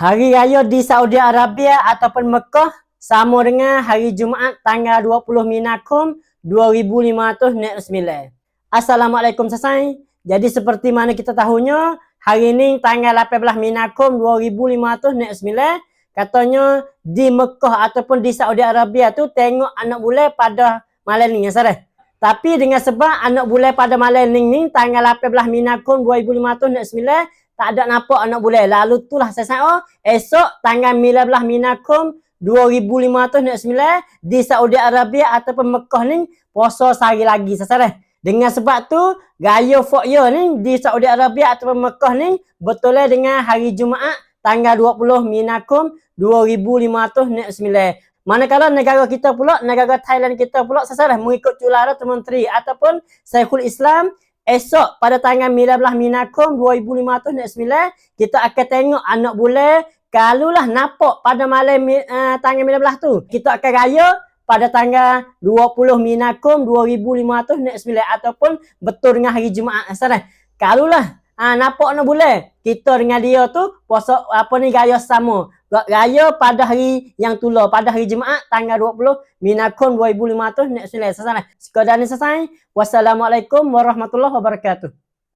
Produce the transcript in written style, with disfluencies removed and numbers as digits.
Hari Raya di Saudi Arabia ataupun Mekah sama dengan hari Jumaat tanggal 20 Minakum 2509. Assalamualaikum sasai. Jadi seperti mana kita tahunya, hari ini tanggal 18 Minakum 2509, katanya di Mekah ataupun di Saudi Arabia tu tengok anak bulan pada malam ni ya saudara. Tapi dengan sebab anak bulan pada malam ni tanggal 18 Minakum 2509 tak ada nampak anak bulan. Lalu itulah saya esok tanggal 19 Minakum 2509 di Saudi Arabia ataupun Mekah ni puasa sehari lagi saudara. Dengan sebab tu gaya Fokya ni di Saudi Arabia ataupun Mekah ni betul dengan hari Jumaat tanggal 20 Minakum 2509. Manakala negara kita pula, negara Thailand kita pula saudara mengikut Juara Menteri ataupun Syekhul Islam, esok pada tanggal 19 Minakum 2509 kita akan tengok anak bulan. Kalulah nampak pada malam tanggal 19 tu, kita akan raya pada tanggal 20 Minakum 2509 ataupun betul dengan hari Jumaat saudara. Kalulah nampak anak bulan, kita dengan dia tu puasa apa ni raya sama. Raya pada hari yang tula, pada hari Jumaat tanggal 20 Minakum 2509 saudara. Sekadar ni selesai. Wassalamualaikum warahmatullahi wabarakatuh.